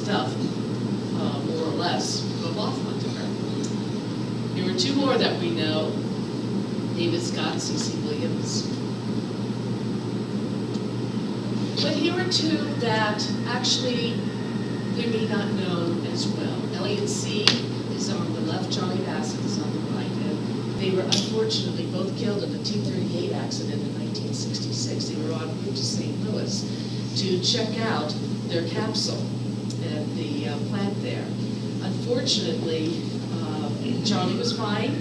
stuff, more or less, go off onto her. There were two more that we know, David Scott, C.C. Williams. But here are two that actually we may not know as well. Elliot C. is on the left, Charlie Bassett is on the right. And they were unfortunately both killed in the T-38 accident in 1966. They were en route to St. Louis to check out their capsule at the plant there. Unfortunately, Charlie was fine.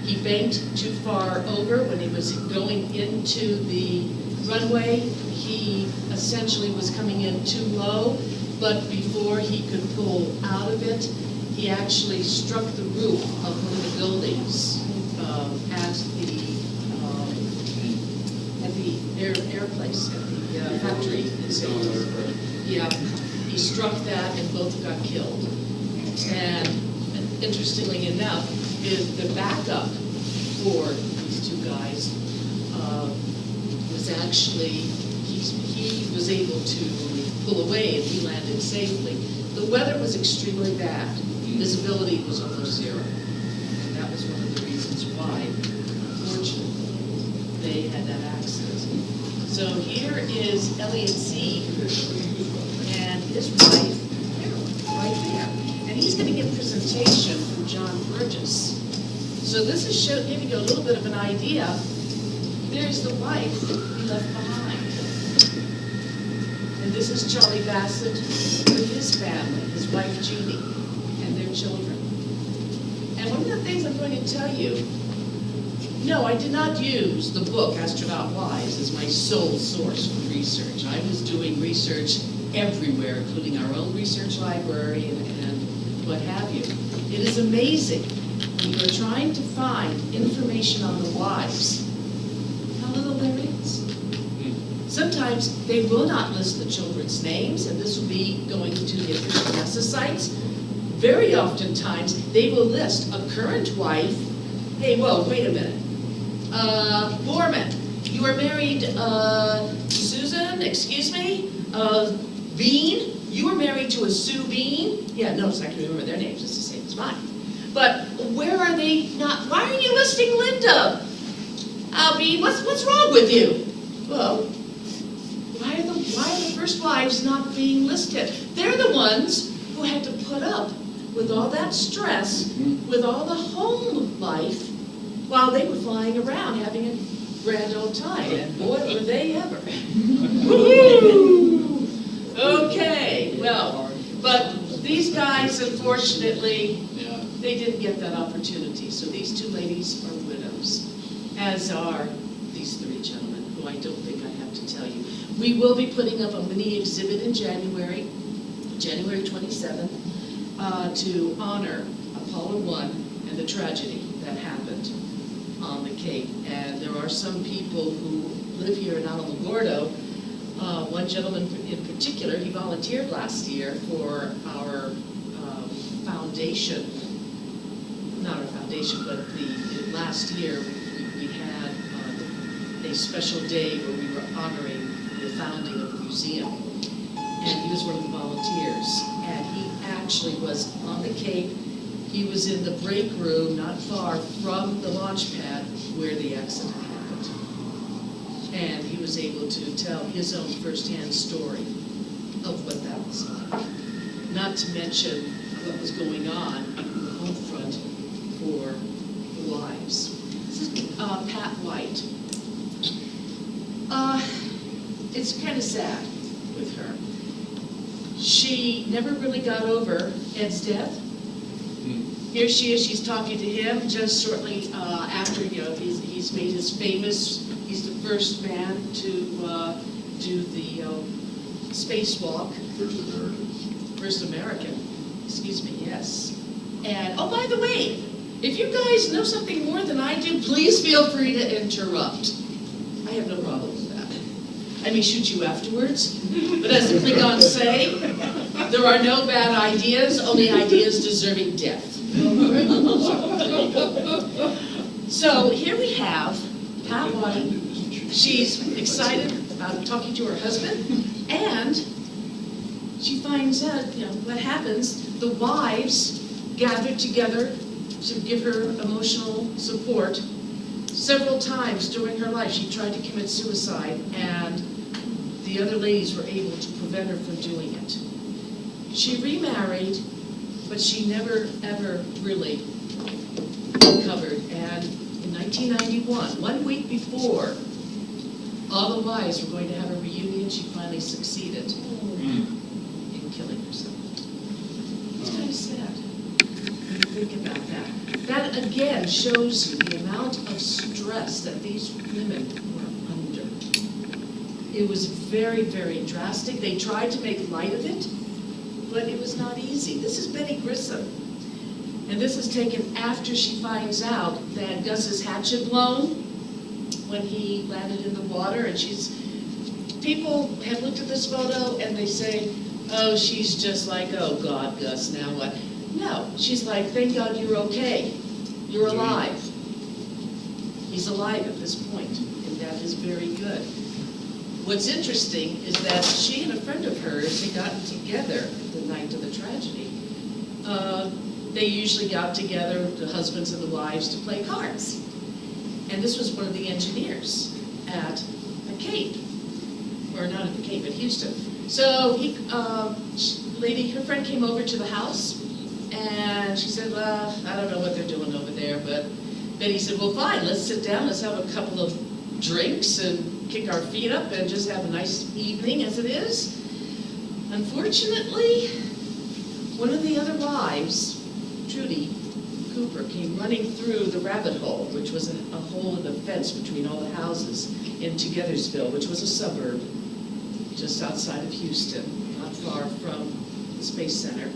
He banked too far over when he was going into the runway. He essentially was coming in too low, but before he could pull out of it, he actually struck the roof of one of the buildings at the air place, at the factory in St. Louis. Yeah, he struck that and both got killed. And interestingly enough, is the backup for these two guys was actually, he was able to pull away and he landed safely. The weather was extremely bad. Visibility was almost zero. And that was one of the reasons why, unfortunately, they had that accident. So here is Elliot C. and his wife, right there. And he's going to give a presentation from John Burgess. So this is giving you a little bit of an idea. There's the wife he left behind. And this is Charlie Bassett with his family, his wife Jeannie, and their children. And one of the things I'm going to tell you, no, I did not use the book Astronaut Wives as my sole source for research. I was doing research everywhere, including our own research library and what have you. It is amazing when you're trying to find information on the wives, how little there is. Sometimes they will not list the children's names, and this will be going to the official NASA sites. Very oftentimes, they will list a current wife. Hey, whoa, wait a minute. Borman, you are married, Susan, excuse me, Bean, you were married to a Sue Bean. Yeah, no, I can remember their names, it's the same as mine. But where are they not? Why are you listing Linda? Bean, what's wrong with you? Well, why are the first wives not being listed? They're the ones who had to put up with all that stress, with all the home life, while they were flying around having a grand old time. And boy, were they ever. Woo-hoo! Okay, well, but these guys, unfortunately, they didn't get that opportunity. So these two ladies are widows, as are these three gentlemen, who I don't think I have to tell you. We will be putting up a mini exhibit in January 27th, to honor Apollo 1 and the tragedy that happened on the Cape. And there are some people who live here in Alamogordo. One gentleman in particular, he volunteered last year for our foundation, not our foundation, but last year we had a special day where we were honoring the founding of the museum. And he was one of the volunteers. And he actually was on the Cape. He was in the break room not far from the launch pad where the accident happened. And he was able to tell his own firsthand story of what that was like. Not to mention what was going on in the home front for the wives. This is Pat White. It's kind of sad with her. She never really got over Ed's death. Here she is, she's talking to him just shortly after, he's made his famous, he's the first man to do the spacewalk. First American, excuse me, yes. And, oh, by the way, if you guys know something more than I do, please feel free to interrupt. I have no problem with that. I may shoot you afterwards, but as the Klingons say, there are no bad ideas, only ideas deserving death. So here we have Pat White. She's excited about talking to her husband, and she finds out, what happens. The wives gathered together to give her emotional support. Several times during her life, she tried to commit suicide, and the other ladies were able to prevent her from doing it. She remarried, but she never, ever really recovered. And in 1991, 1 week before all the wives were going to have a reunion, she finally succeeded in killing herself. It's kind of sad when you think about that. That again shows you the amount of stress that these women were under. It was very, very drastic. They tried to make light of it, but it was not easy. This is Betty Grissom. And this is taken after she finds out that Gus's hatchet blown when he landed in the water. And people have looked at this photo and they say, oh, she's just like, oh God, Gus, now what? No, she's like, thank God you're okay. You're alive. He's alive at this point, and that is very good. What's interesting is that she and a friend of hers had gotten together the night of the tragedy. They usually got together, the husbands and the wives, to play cards. And this was one of the engineers at the Cape, or not at the Cape, at Houston. So her friend came over to the house, and she said, well, I don't know what they're doing over there, but Betty said, well, fine, let's sit down, let's have a couple of drinks and kick our feet up and just have a nice evening as it is. Unfortunately, one of the other wives, Trudy Cooper, came running through the rabbit hole, which was a hole in the fence between all the houses in Togethersville, which was a suburb just outside of Houston, not far from the Space Center.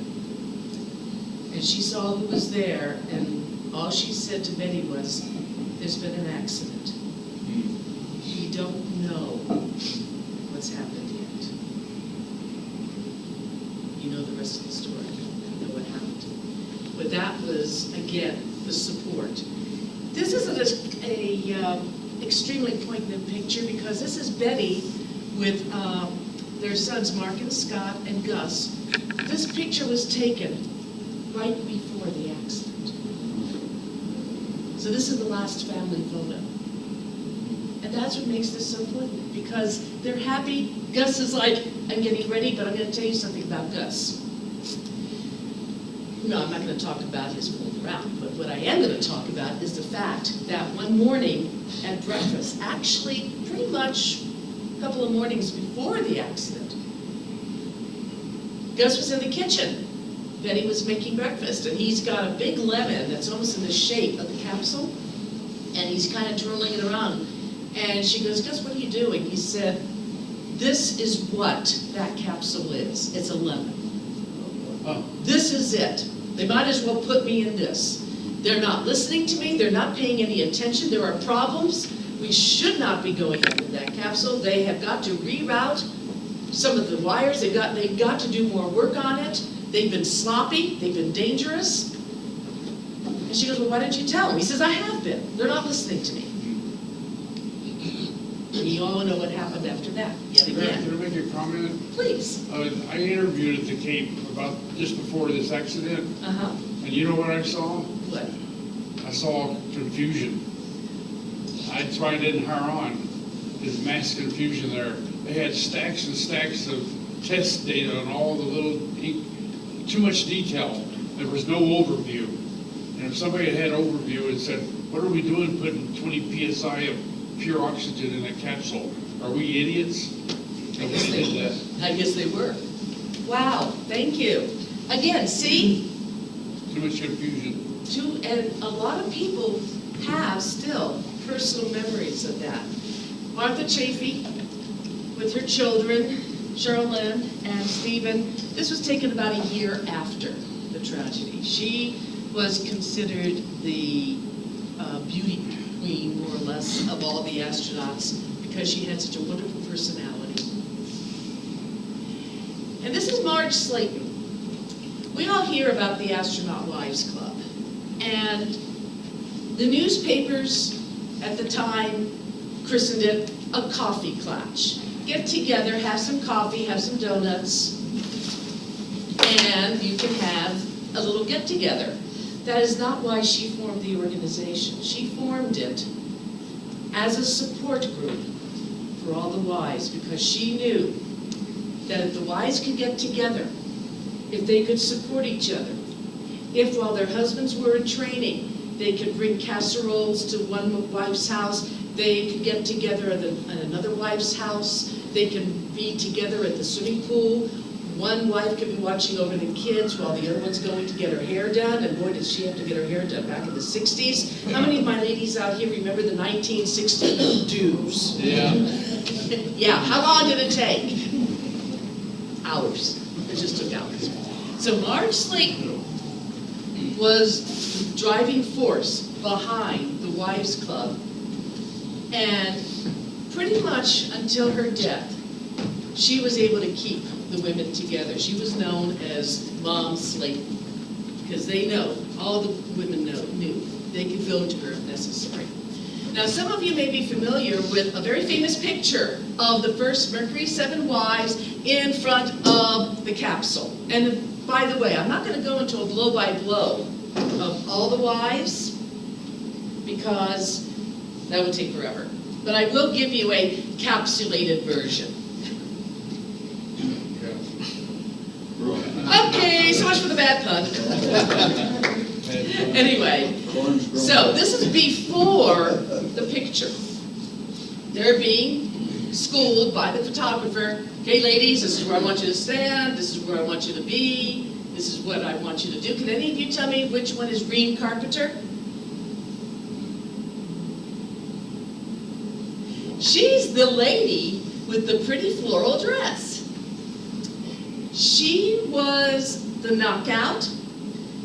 And she saw who was there, and all she said to Betty was, there's been an accident. We don't know what's happened yet. You know the rest of the story. You know what happened. But that was, again, the support. This isn't a extremely poignant picture, because this is Betty with their sons, Mark and Scott and Gus. This picture was taken right before the accident. So this is the last family photo. And that's what makes this so poignant, because they're happy. Gus is like, I'm getting ready, but I'm going to tell you something about Gus. No, I'm not going to talk about his fooling around, but what I am going to talk about is the fact that one morning at breakfast, actually pretty much a couple of mornings before the accident, Gus was in the kitchen. Betty was making breakfast, and he's got a big lemon that's almost in the shape of the capsule, and he's kind of twirling it around. And she goes, Gus, what are you doing? He said, this is what that capsule is. It's a lemon. Oh. This is it. They might as well put me in this. They're not listening to me. They're not paying any attention. There are problems. We should not be going up in that capsule. They have got to reroute some of the wires. They've got to do more work on it. They've been sloppy. They've been dangerous. And she goes, well, why didn't you tell them? He says, I have been. They're not listening to me. And you all know what happened after that, yet again. Can I make a comment? Please. I interviewed at the Cape about just before this accident. Uh-huh. And you know what I saw? What? I saw confusion. That's why I didn't hire on. There's mass confusion there. They had stacks and stacks of test data on all the little, too much detail. There was no overview. And if somebody had overview and said, what are we doing putting 20 PSI of pure oxygen in a capsule? Are we idiots? I guess they were. Wow, thank you. Again, see? Too much confusion. And a lot of people have still personal memories of that. Martha Chafee with her children, Sherilyn and Stephen. This was taken about a year after the tragedy. She was considered the beauty queen, more or less, of all the astronauts because she had such a wonderful personality. And this is Marge Slayton. We all hear about the Astronaut Wives Club. And the newspapers at the time christened it a coffee clutch. Get together, have some coffee, have some donuts, and you can have a little get-together. That is not why she formed the organization. She formed it as a support group for all the wives, because she knew that if the wives could get together, if they could support each other, if while their husbands were in training, they could bring casseroles to one wife's house, they could get together at another wife's house, they can be together at the swimming pool. One wife could be watching over the kids while the other one's going to get her hair done, and boy, did she have to get her hair done back in the 60s. How many of my ladies out here remember the 1960 do's? Yeah. Yeah, how long did it take? Hours. It just took hours. So Marge Slayton was the driving force behind the Wives Club, and pretty much until her death, she was able to keep the women together. She was known as Mom Slayton, because they know, all the women knew they could go to her if necessary. Now, some of you may be familiar with a very famous picture of the first Mercury 7 wives in front of the capsule. And by the way, I'm not going to go into a blow-by-blow of all the wives, because that would take forever. But I will give you a capsulated version. Okay, so much for the bad pun. Anyway, so this is before the picture. They're being schooled by the photographer. Okay, ladies, this is where I want you to stand. This is where I want you to be. This is what I want you to do. Can any of you tell me which one is Reen Carpenter? She's the lady with the pretty floral dress. She was the knockout.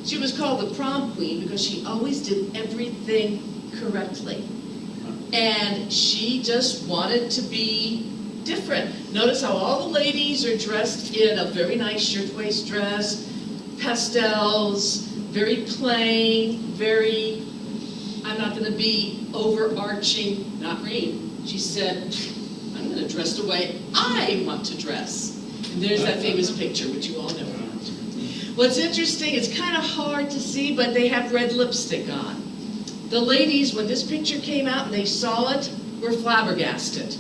She was called the prom queen because she always did everything correctly. And she just wanted to be different. Notice how all the ladies are dressed in a very nice shirtwaist dress, pastels, very plain, very, I'm not going to be overarching, not Reen. She said, I'm going to dress the way I want to dress. And there's that famous picture, which you all know. What's interesting, it's kind of hard to see, but they have red lipstick on. The ladies, when this picture came out and they saw it, were flabbergasted.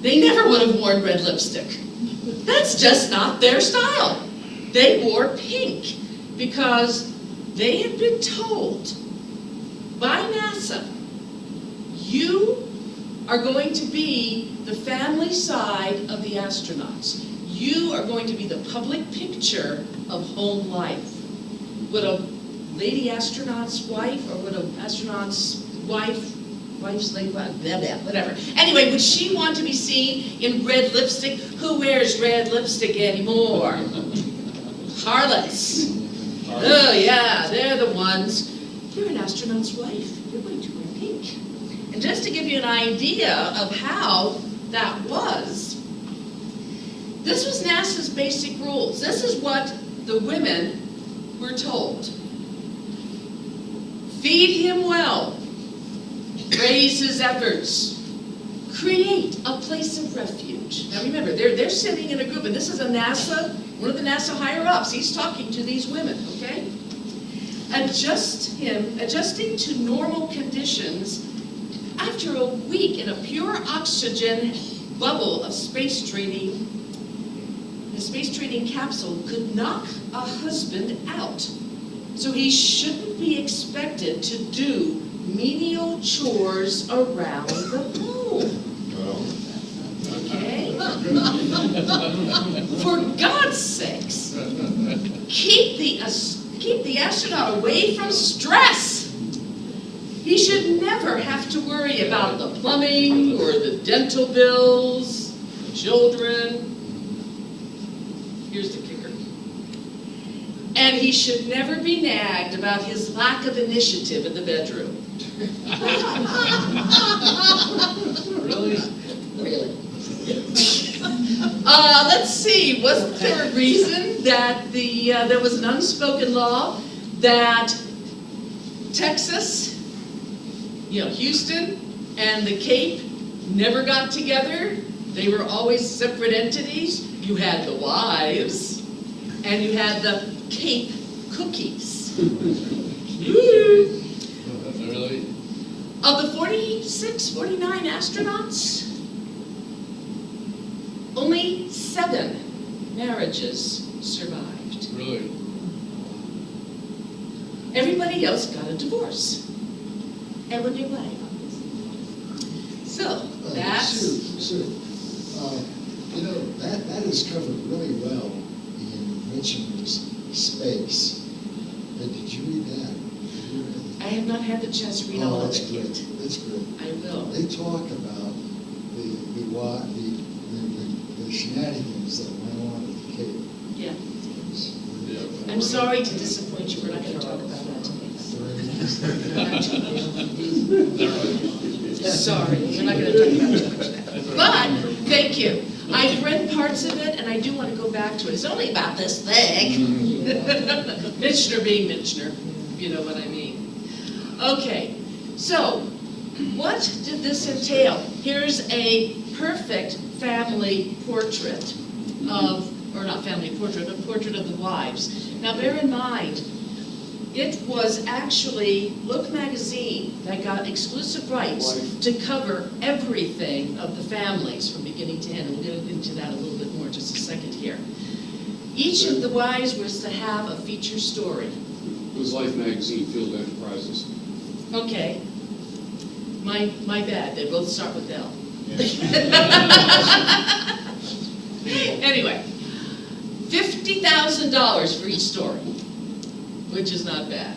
They never would have worn red lipstick. That's just not their style. They wore pink because they had been told by NASA, you are going to be the family side of the astronauts. You are going to be the public picture of home life. Would a lady astronaut's wife, or would an astronaut's wife's lady, blah, blah, whatever. Anyway, would she want to be seen in red lipstick? Who wears red lipstick anymore? Harlots. Oh yeah, they're the ones. You're an astronaut's wife. You're going to wear pink. And just to give you an idea of how that was, this was NASA's basic rules. This is what the women were told. Feed him well. Raise his efforts. Create a place of refuge. Now remember, they're sitting in a group, and this is one of the NASA higher-ups. He's talking to these women, okay? Adjusting to normal conditions after a week in a pure oxygen bubble of space training. The space training capsule could knock a husband out. So he shouldn't be expected to do menial chores around the home. Okay? For God's sakes, keep the astronaut away from stress. He should never have to worry about the plumbing or the dental bills, children. Here's the kicker. And he should never be nagged about his lack of initiative in the bedroom. Really? Really. Let's see, wasn't there a reason that there was an unspoken law that Texas, Houston and the Cape never got together? They were always separate entities. You had the wives, And you had the Cape cookies. Really? Of the 46, 49 astronauts, only 7 marriages survived. Really? Everybody else got a divorce. And when you away. So, that's... Sue, you know, that is covered really well in Mitchell's Space. Did you read that? I have not had the chance to read all of that's it great. yet. That's good. I will. They talk about the shenanigans that went on at the Cape. Yeah. Yeah. I'm sorry to disappoint you, we're not going to talk about that today. Sorry, we're not going to talk about that. But, thank you. I've read parts of it, and I do want to go back to it. It's only about this thick. Michener being Michener, if you know what I mean. Okay, so, what did this entail? Here's a perfect family portrait of, or not family portrait, a portrait of the wives. Now bear in mind, it was actually Look magazine that got exclusive rights to cover everything of the families from beginning to end. We'll get into that a little bit more in just a second here. Each of the wives was to have a feature story. It was Life Magazine, Field Enterprises. Okay. My bad, they both start with L. Anyway, $50,000 for each story, which is not bad.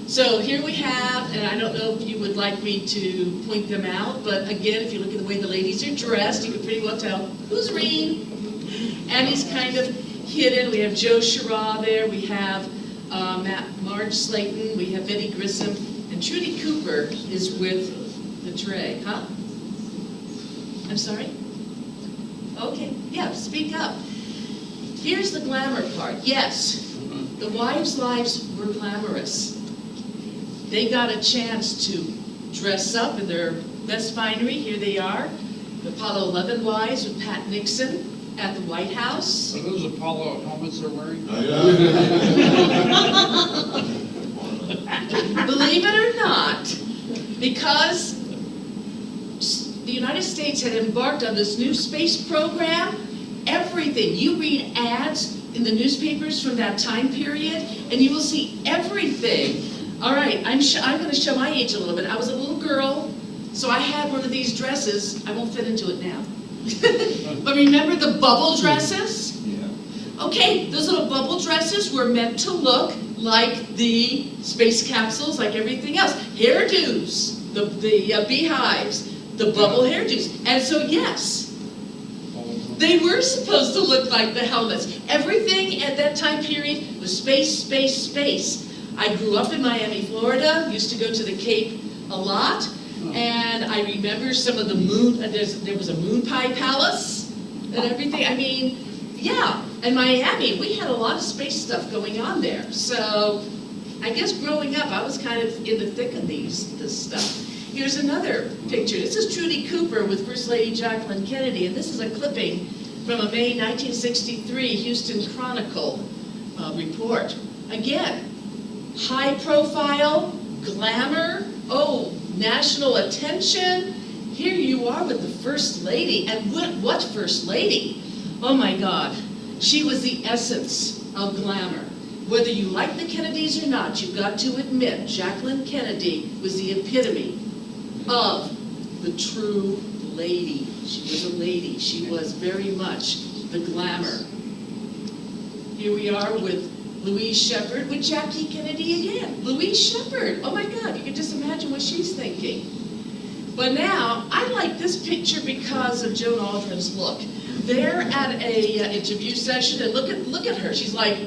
So here we have, and I don't know if you would like me to point them out, but again, if you look at the way the ladies are dressed, you can pretty well tell who's Reen. And he's kind of hidden. We have Joe Schirra there, we have Marge Slayton, we have Betty Grissom, and Trudy Cooper is with the tray, huh? I'm sorry? Okay, yeah, speak up. Here's the glamour part. Yes, the wives' lives were glamorous. They got a chance to dress up in their best finery. Here they are, the Apollo 11 wives with Pat Nixon at the White House. Are those Apollo helmets they're wearing? Believe it or not, because the United States had embarked on this new space program, everything, you read ads in the newspapers from that time period, and you will see everything. All right, I'm going to show my age a little bit. I was a little girl, so I had one of these dresses. I won't fit into it now. But remember the bubble dresses? Yeah. Okay, those little bubble dresses were meant to look like the space capsules, like everything else. Hairdos, the beehives, the bubble hairdos. And so, yes, they were supposed to look like the helmets. Everything at that time period was space, space, space. I grew up in Miami, Florida, used to go to the Cape a lot, and I remember some of the moon, there was a moon pie palace and everything. I mean, yeah, in Miami, we had a lot of space stuff going on there. So I guess growing up, I was kind of in the thick of this stuff. Here's another picture. This is Trudy Cooper with First Lady Jacqueline Kennedy, and this is a clipping from a May 1963 Houston Chronicle report. Again, high profile, glamour, national attention. Here you are with the First Lady, and what First Lady? Oh my God, she was the essence of glamour. Whether you like the Kennedys or not, you've got to admit, Jacqueline Kennedy was the epitome of the true lady. She was a lady. She was very much the glamour. Here we are with Louise Shepard with Jackie Kennedy again. Louise Shepard, oh my God, you can just imagine what she's thinking. But now, I like this picture because of Joan Aldrin's look. They're at a interview session, and look at her. She's like,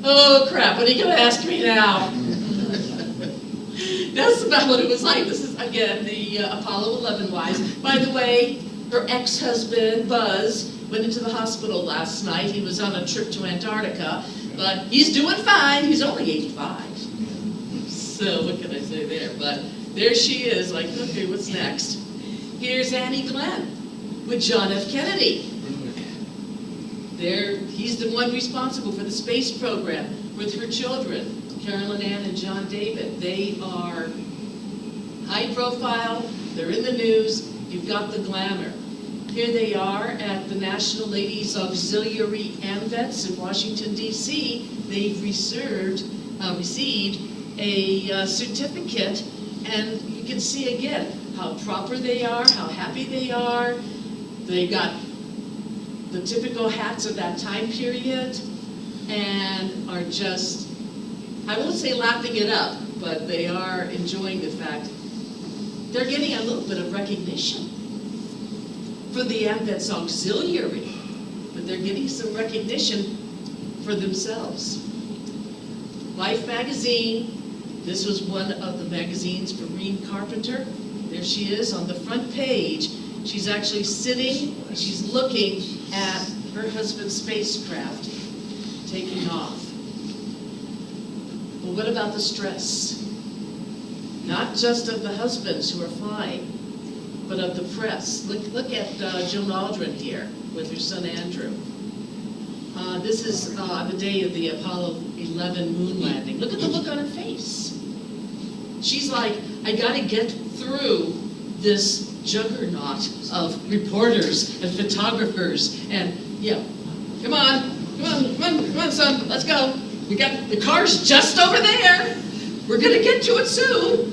oh crap, what are you gonna ask me now? That's about what it was like. This is, again, the Apollo 11 wives. By the way, her ex-husband, Buzz, went into the hospital last night. He was on a trip to Antarctica, but he's doing fine. He's only 85. So what can I say there? But there she is, like, okay, what's next? Here's Annie Glenn with John F. Kennedy. He's the one responsible for the space program with her children, Carolyn Ann and John David. They are high profile, they're in the news, you've got the glamour. Here they are at the National Ladies Auxiliary AMVETS in Washington, D.C. They've received a certificate, and you can see again how proper they are, how happy they are. They got the typical hats of that time period and are just, I won't say lapping it up, but they are enjoying the fact they're getting a little bit of recognition for the AMVETS auxiliary, but they're getting some recognition for themselves. Life magazine, this was one of the magazines for Reen Carpenter. There she is on the front page. She's actually sitting, she's looking at her husband's spacecraft taking off. But what about the stress? Not just of the husbands who are flying, but of the press. Look at Joan Aldrin here with her son Andrew. This is the day of the Apollo 11 moon landing. Look at the look on her face. She's like, I gotta get through this juggernaut of reporters and photographers and, yeah, come on, son, let's go. We got, the car's just over there. We're gonna get to it soon.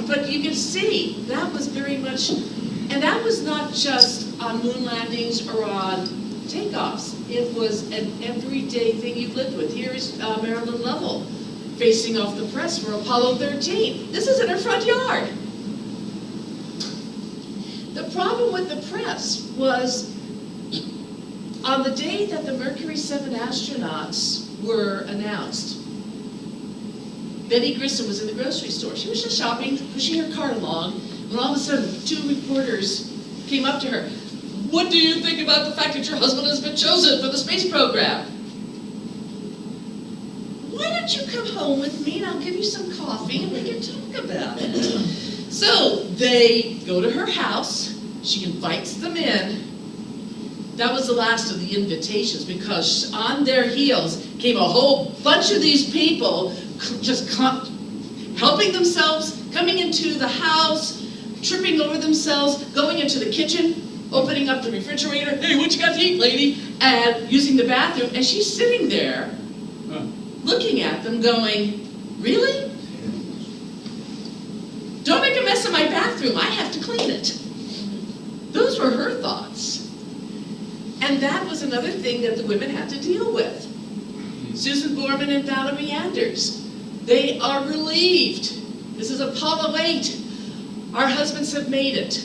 But you can see, that was very much, and that was not just on moon landings or on takeoffs. It was an everyday thing you've lived with. Here's Marilyn Lovell facing off the press for Apollo 13. This is in her front yard. The problem with the press was on the day that the Mercury 7 astronauts were announced, Betty Grissom was in the grocery store. She was just shopping, pushing her cart along, when all of a sudden 2 reporters came up to her. What do you think about the fact that your husband has been chosen for the space program? Why don't you come home with me and I'll give you some coffee and we can talk about it. So they go to her house, she invites them in. That was the last of the invitations because on their heels came a whole bunch of these people just helping themselves, coming into the house, tripping over themselves, going into the kitchen, opening up the refrigerator, hey, what you got to eat, lady? And using the bathroom, and she's sitting there looking at them going, really? Don't make a mess of my bathroom, I have to clean it. Those were her thoughts. And that was another thing that the women had to deal with. Susan Borman and Valerie Anders, they are relieved. This is Apollo 8. Our husbands have made it.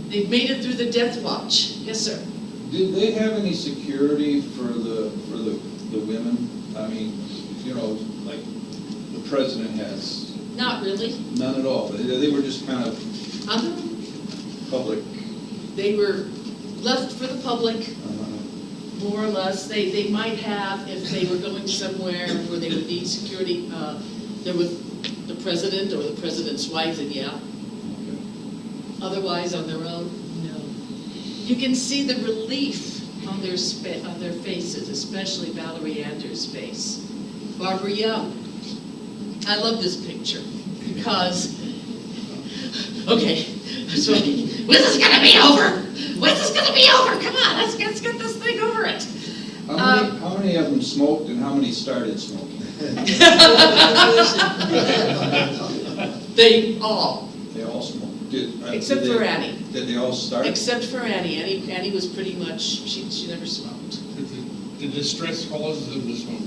They've made it through the death watch. Yes, sir. Did they have any security for the women? I mean, you know, like the president has. Not really. None at all. They were just kind of public. They were left for the public, more or less. They might have, if they were going somewhere where they would need security, there was the president or the president's wife, and yeah. Otherwise, on their own, no. You can see the relief on their faces, especially Valerie Anders' face. Barbara Young. I love this picture because, okay, so when's this gonna be over? When's this gonna be over? Come on, let's get this thing over it. How many of them smoked and how many started smoking? They all. They all smoked. Except for Annie. Did they all start? Except for Annie. Annie was pretty much, she never smoked. Did the stress cause them to smoke?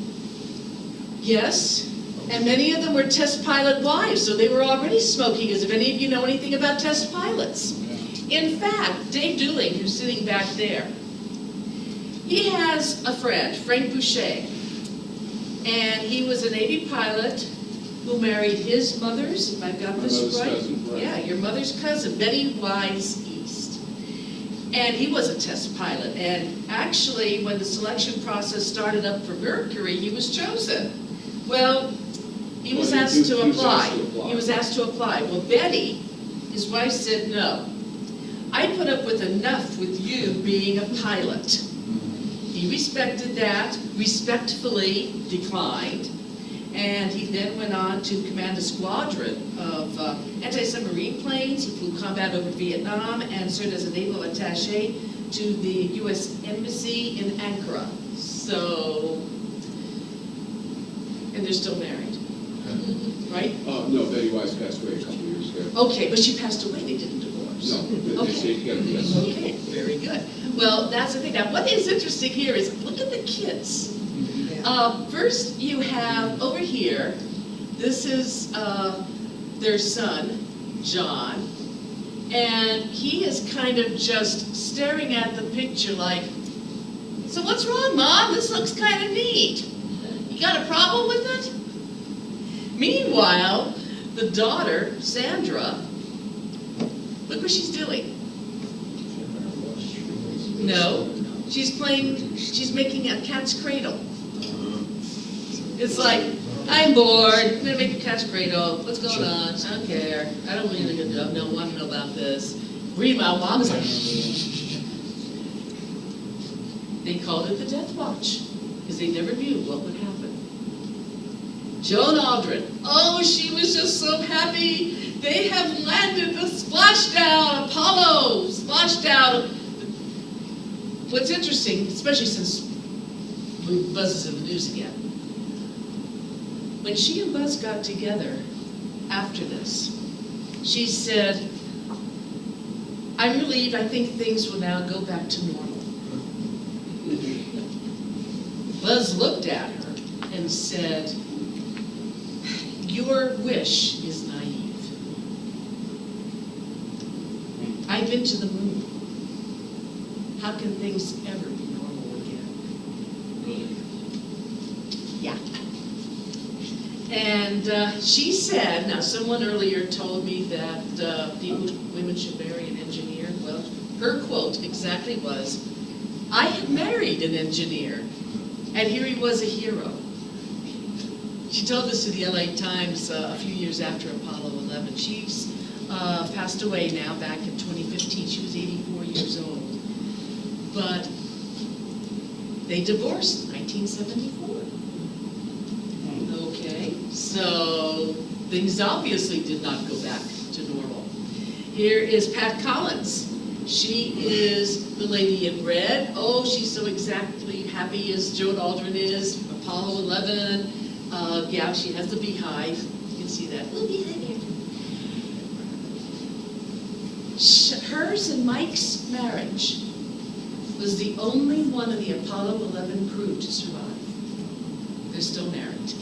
Yes, and many of them were test pilot wives, so they were already smoking, as if any of you know anything about test pilots. Yeah. In fact, Dave Dooling, who's sitting back there, he has a friend, Frank Boucher, and he was a Navy pilot who married his mother's, if I've got this right. Cousin, right. Yeah, your mother's cousin, Betty Wise East. And he was a test pilot, and actually, when the selection process started up for Mercury, he was chosen. Well, he was asked to apply. He was asked to apply. Well, Betty, his wife, said no. I put up with enough with you being a pilot. He He respected that, respectfully declined, and he then went on to command a squadron of anti-submarine planes. He flew combat over Vietnam and served as a naval attaché to the U.S. Embassy in Ankara. So, and they're still married, right? No, Betty Wise passed away a couple of years ago. Okay, but she passed away, they didn't divorce. No, they Okay. stayed together, yes. Okay, very good. Well, that's the thing. Now, what is interesting here is, look at the kids. First, you have over here, this is their son, John, and he is kind of just staring at the picture like, so what's wrong, Mom? This looks kind of neat. You got a problem with it? Meanwhile, the daughter, Sandra, look what she's doing. No, she's making a cat's cradle. It's like, I'm bored, I'm gonna make a cat's cradle, what's going on? I don't care, I don't really want to know about this. Meanwhile, Mom is like, they called it the Death Watch, because they never knew what would happen. Joan Aldrin, oh, she was just so happy. They have landed the splashdown, Apollo, splashdown. What's interesting, especially since Buzz is in the news again, when she and Buzz got together after this, she said, I'm relieved, I think things will now go back to normal. Buzz looked at her and said, your wish is naive. I've been to the moon. How can things ever be normal again? Yeah. And she said, now someone earlier told me that women should marry an engineer. Well, her quote exactly was, I had married an engineer, and here he was a hero. She told this to the LA Times a few years after Apollo 11. She's passed away now, back in 2015. She was 84 years old. But they divorced in 1974. Okay, so things obviously did not go back to normal. Here is Pat Collins. She is the lady in red. Oh, she's so exactly happy as Joan Aldrin is. Apollo 11. Yeah, she has the beehive. You can see that. Ooh, beehive here. Hers and Mike's marriage was the only one of the Apollo 11 crew to survive. They're still married.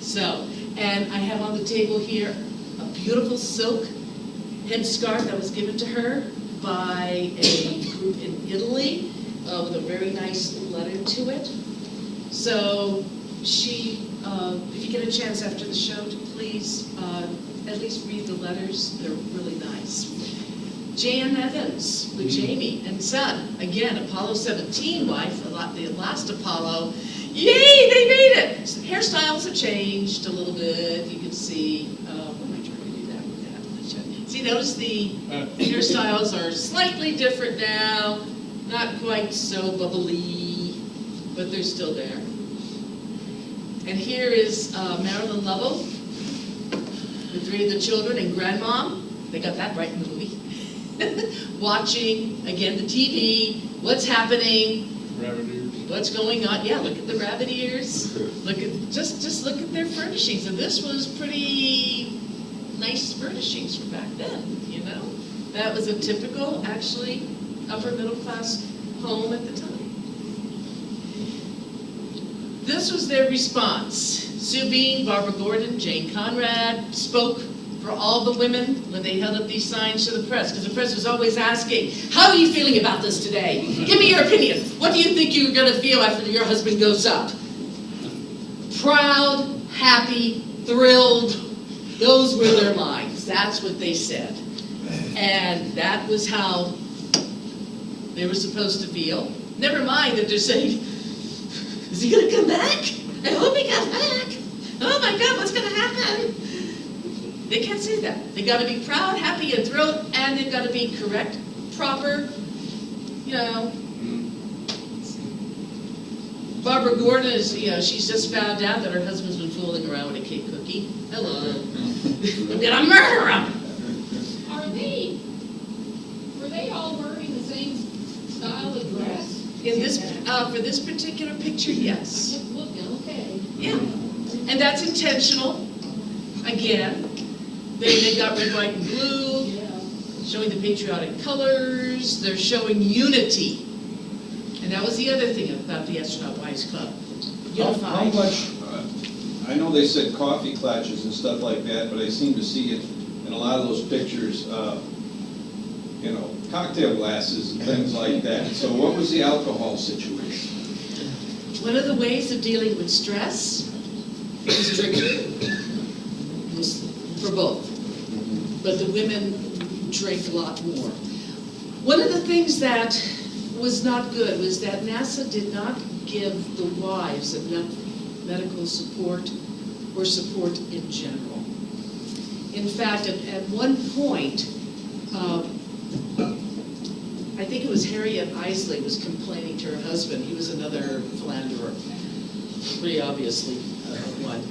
So, and I have on the table here a beautiful silk headscarf that was given to her by a group in Italy with a very nice letter to it. So she, if you get a chance after the show, to please at least read the letters. They're really nice. Jan Evans with Jamie and son. Again, Apollo 17 wife, the last Apollo. Yay, they made it! Hairstyles have changed a little bit. You can see, what am I trying to do that with that? See, notice the hairstyles are slightly different now. Not quite so bubbly, but they're still there. And here is Marilyn Lovell with 3 of the children and grandmom. They got that right in the movie. Watching, again, the TV, what's happening, Rabbit ears. what's going on. Yeah, look at the rabbit ears. Look at just look at their furnishings. And this was pretty nice furnishings for back then, you know? That was a typical, actually, upper middle class home at the time. This was their response. Sue Bean, Barbara Gordon, Jane Conrad spoke for all the women when they held up these signs to the press, because the press was always asking, how are you feeling about this today? Give me your opinion. What do you think you're going to feel after your husband goes up? Proud, happy, thrilled. Those were their lines. That's what they said. And that was how they were supposed to feel. Never mind that they're saying, is he going to come back? I hope he comes back. Oh my God, what's going to happen? They can't say that. They got to be proud, happy, and thrilled, and they've got to be correct, proper, you know. Barbara Gordon is, she's just found out that her husband's been fooling around with a cake cookie. Hello. I'm gonna murder him. Were they all wearing the same style of dress? In this, for this particular picture, yes. Just looking, okay. Yeah, and that's intentional. Again, they got red, white, and blue, Yeah. showing the patriotic colors. They're showing unity. And that was the other thing about the Astronaut Wives Club. How Unified. much, I know they said coffee clutches and stuff like that, but I seem to see it in a lot of those pictures, cocktail glasses and things like that. So what was the alcohol situation? One of the ways of dealing with stress is drinking. For both. But the women drink a lot more. One of the things that was not good was that NASA did not give the wives enough medical support or support in general. In fact, at one point, I think it was Harriet Isley was complaining to her husband. He was another philanderer, pretty obviously one.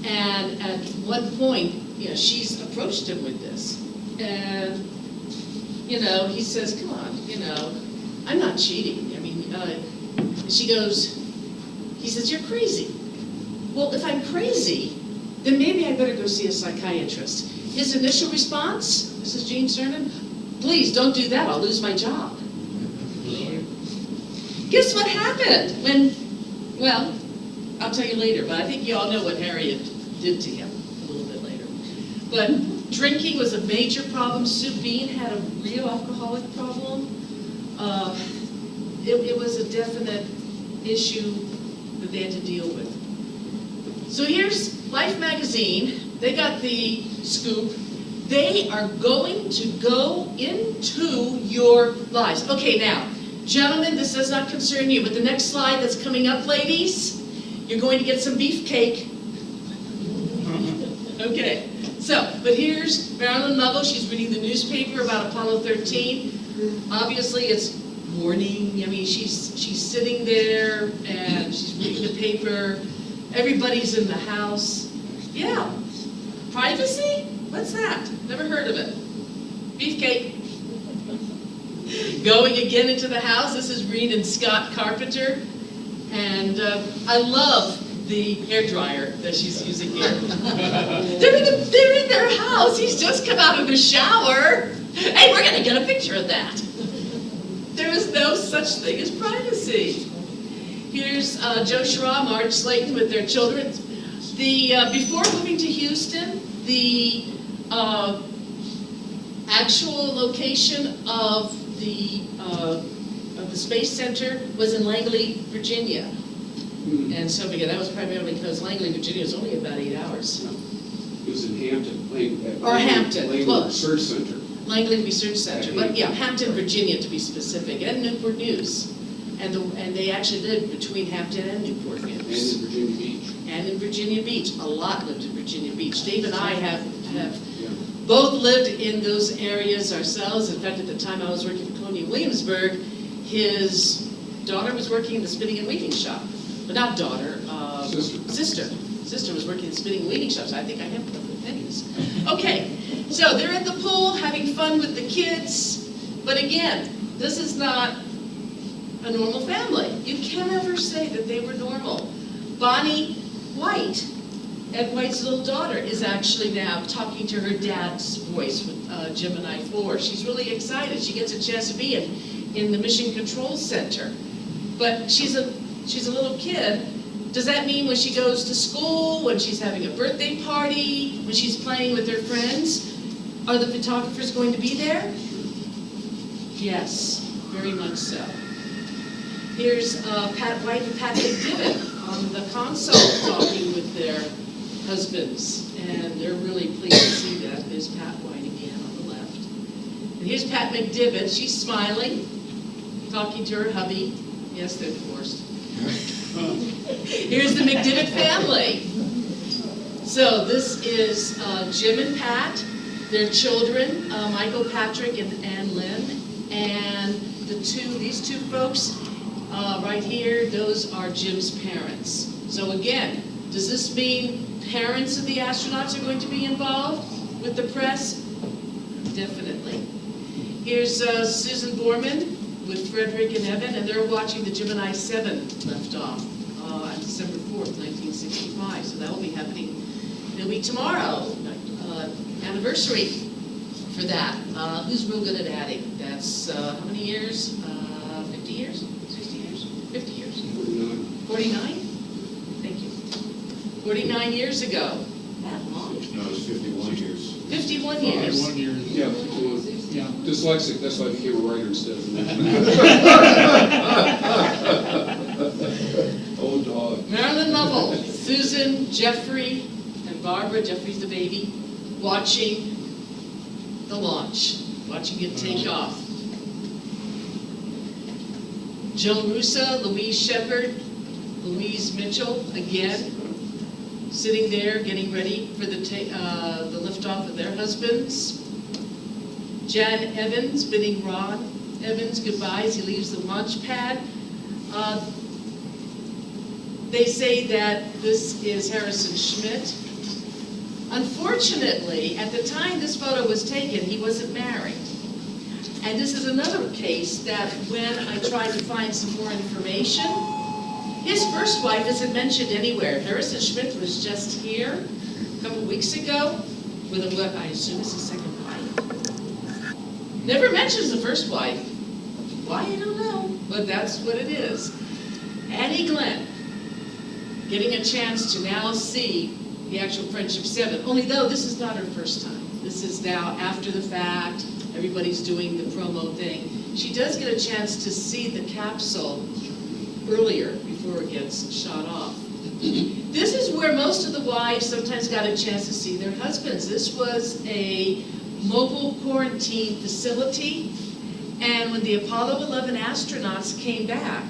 And at one point, she's approached him with this. And, he says, come on, I'm not cheating. She goes, he says, you're crazy. Well, if I'm crazy, then maybe I better go see a psychiatrist. His initial response, Mrs. Jean Cernan, please don't do that, I'll lose my job. Guess what happened well, I'll tell you later, but I think you all know what Harriet did to him a little bit later. But drinking was a major problem. Sue Bean had a real alcoholic problem. It was a definite issue that they had to deal with. So here's Life magazine. They got the scoop. They are going to go into your lives. Okay, now, gentlemen, this does not concern you, but the next slide that's coming up, ladies, you're going to get some beefcake. Okay, but here's Marilyn Lovell. She's reading the newspaper about Apollo 13. Obviously, it's morning. She's sitting there and she's reading the paper. Everybody's in the house. Yeah. Privacy? What's that? Never heard of it. Beefcake. Going again into the house. This is Reed and Scott Carpenter. And I love the hairdryer that she's using here. They're in their house. He's just come out of the shower. Hey, we're going to get a picture of that. There is no such thing as privacy. Here's Joe Schramm, Marge Slayton with their children. Before moving to Houston, the actual location of the Space Center was in Langley, Virginia. And so again, that was primarily because Langley, Virginia is only about 8 hours. It was in Hampton. Hampton, Langley close. Research Center. Langley Research Center, but yeah, Hampton, Virginia to be specific, and Newport News. And they actually lived between Hampton and Newport And News. in Virginia Beach. And in Virginia Beach. A lot lived in Virginia Beach. Dave and I have Yeah. both lived in those areas ourselves. In fact, at the time I was working for Tony Williamsburg, his daughter was working in the spinning and weaving shop. But not daughter, Sister. Sister was working in the spinning and weaving shop, so I think I have a couple of pennies. Okay, so they're at the pool having fun with the kids. But again, this is not a normal family. You can't ever say that they were normal. Bonnie White, Ed White's little daughter, is actually now talking to her dad's voice with Gemini 4. She's really excited. She gets a chance to be in the Mission Control Center. But she's a little kid. Does that mean when she goes to school, when she's having a birthday party, when she's playing with her friends, are the photographers going to be there? Yes, very much so. Here's Pat White and Pat McDivitt on the console talking with their husbands, and they're really pleased to see that. There's Pat White again on the left. And here's Pat McDivitt. She's smiling, talking to her hubby. Yes, they're divorced. Here's the McDivitt family. So this is Jim and Pat, their children, Michael, Patrick, and Lynn. And these two folks, Right here, those are Jim's parents. So again, does this mean parents of the astronauts are going to be involved with the press? Definitely. Here's Susan Borman with Frederick and Evan, and they're watching the Gemini 7 left off on December 4th, 1965. So that will be happening. It'll be tomorrow, anniversary for that. Who's real good at adding? That's how many years? 50 years? 60 years? 50 years. 49? Thank you. 49 years ago. That long? No, it's 51 years. 51 years. 1 year. Yeah, 51. Yeah. Dyslexic, that's why I became a writer instead of Oh, dog. Marilyn Lovell, Susan, Jeffrey, and Barbara, Jeffrey's the baby, watching the launch, watching it take off. Joan Russo, Louise Shepard, Louise Mitchell, again, sitting there getting ready for the liftoff of their husbands. Jan Evans bidding Ron Evans goodbye as he leaves the launch pad. They say that this is Harrison Schmitt. Unfortunately, at the time this photo was taken, he wasn't married. And this is another case that when I tried to find some more information, his first wife isn't mentioned anywhere. Harrison Schmitt was just here a couple weeks ago with what I assume is his second wife. Never mentions the first wife. Why, I don't know, but that's what it is. Annie Glenn, getting a chance to now see the actual Friendship 7, only though this is not her first time. This is now after the fact, everybody's doing the promo thing. She does get a chance to see the capsule earlier before it gets shot off. This is where most of the wives sometimes got a chance to see their husbands. This was a mobile quarantine facility, and when the Apollo 11 astronauts came back,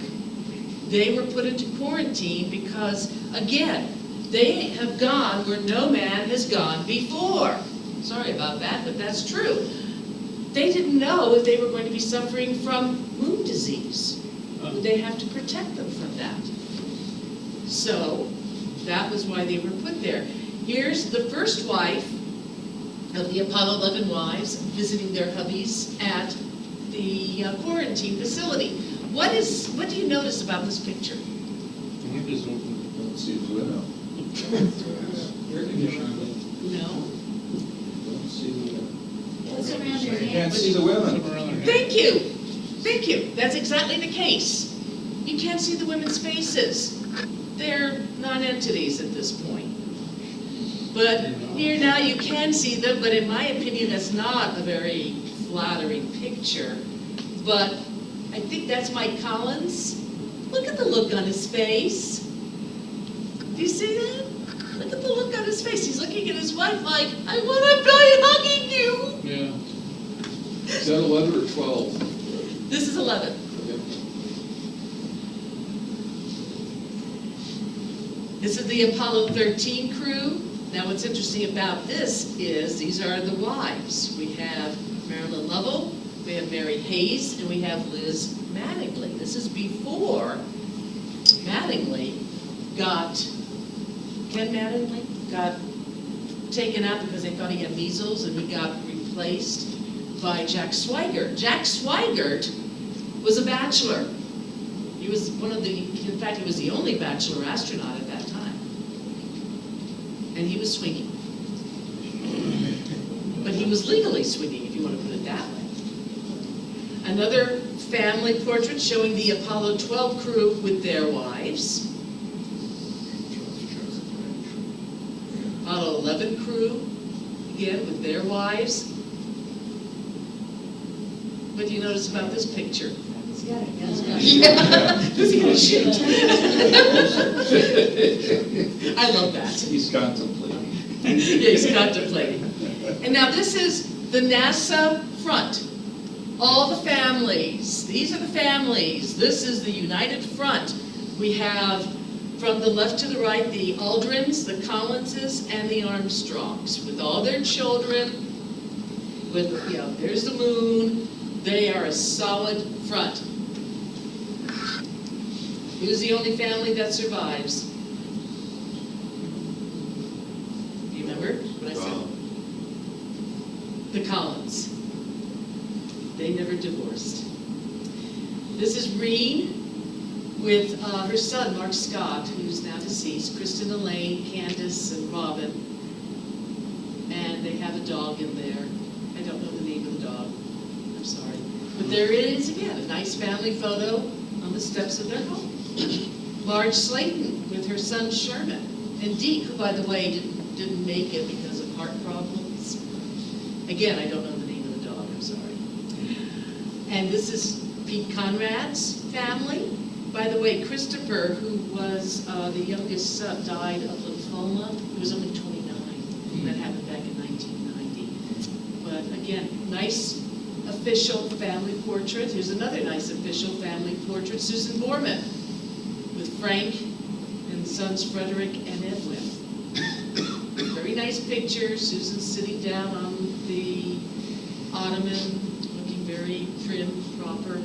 they were put into quarantine because, again, they have gone where no man has gone before. Sorry about that, but that's true. They didn't know if they were going to be suffering from wound disease. Would they have to protect them from that? So that was why they were put there. Here's the first wife of the Apollo 11 wives visiting their hubbies at the quarantine facility. What do you notice about this picture? The window's open. Don't see the window. Air conditioning. No. Don't see the window. It's around your Can't hand. see the women. Somewhere around there. Thank you. Thank you. That's exactly the case. You can't see the women's faces. They're non-entities at this point. But here now you can see them, but in my opinion, that's not a very flattering picture. But I think that's Mike Collins. Look at the look on his face. Do you see that? Look at the look on his face. He's looking at his wife like, I want to die hugging you. Yeah. Is that 11 or 12? This is 11. Okay. This is the Apollo 13 crew. Now what's interesting about this is these are the wives. We have Marilyn Lovell, we have Mary Hayes, and we have Liz Mattingly. This is before Mattingly Ken Mattingly got taken out because they thought he had measles, and he got replaced by Jack Swigert. Jack Swigert was a bachelor. He was in fact, he was the only bachelor astronaut at that time. And he was swinging. But he was legally swinging, if you want to put it that way. Another family portrait showing the Apollo 12 crew with their wives. Apollo 11 crew, again, with their wives. What do you notice about this picture? He's got it, he's got it. Yeah, he's gonna shoot. I love that. He's contemplating. Yeah, he's contemplating. And now this is the NASA front. All the families. These are the families. This is the United Front. We have, from the left to the right, the Aldrins, the Collinses, and the Armstrongs, with all their children. With, there's the moon. They are a solid front. Who's the only family that survives? Do you remember what I said? The Collins. They never divorced. This is Reen with her son, Mark Scott, who's now deceased, Kristen Elaine, Candace, and Robin. And they have a dog in there. I don't know the name of the dog. I'm sorry. But there it is again, a nice family photo on the steps of their home. Marge Slayton with her son Sherman. And Deke, who, by the way, didn't make it because of heart problems. Again, I don't know the name of the dog, I'm sorry. And this is Pete Conrad's family. By the way, Christopher, who was the youngest son, died of lymphoma. He was only 29. That happened back in 1990. But again, nice official family portrait. Here's another nice official family portrait. Susan Borman with Frank and sons Frederick and Edwin. Very nice picture. Susan sitting down on the ottoman, looking very prim, proper.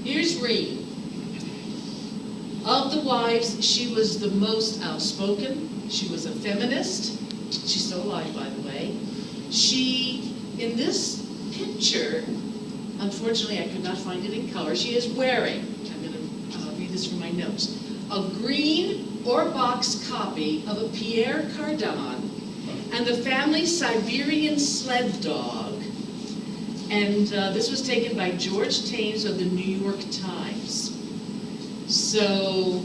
Here's Reen. Of the wives, she was the most outspoken. She was a feminist. She's still alive, by the way. She, in this picture, unfortunately I could not find it in color, she is wearing, I'm going to read this from my notes, a green or box copy of a Pierre Cardin and the family Siberian sled dog. And this was taken by George Tames of the New York Times. So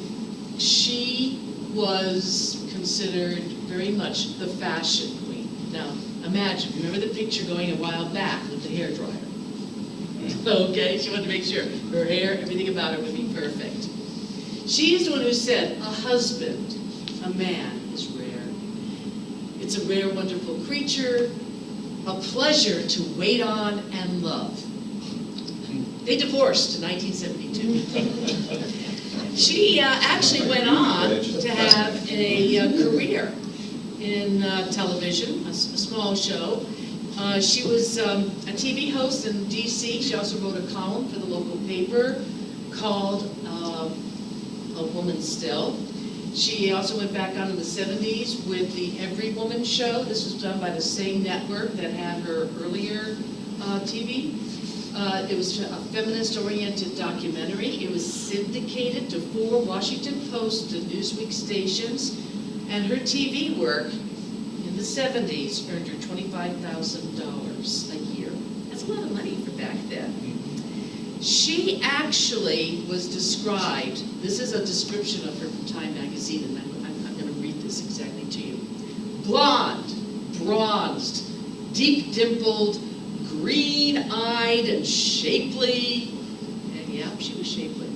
she was considered very much the fashion queen. Now, imagine, remember the picture going a while back with the hairdryer. Okay, she wanted to make sure her hair, everything about her would be perfect. She's the one who said, a husband, a man, is rare. It's a rare, wonderful creature, a pleasure to wait on and love. They divorced in 1972. She actually went on to have a career in television, a small show. She was a TV host in DC. She also wrote a column for the local paper called A Woman Still. She also went back on in the 70s with the Every Woman show. This was done by the same network that had her earlier TV. It was a feminist-oriented documentary. It was syndicated to 4 Washington Post and Newsweek stations. And her TV work in the 70s earned her $25,000 a year. That's a lot of money for back then. She actually was described, this is a description of her from Time magazine, and I'm going to read this exactly to you. Blonde, bronzed, deep-dimpled, green-eyed, and shapely. And yeah, she was shapely.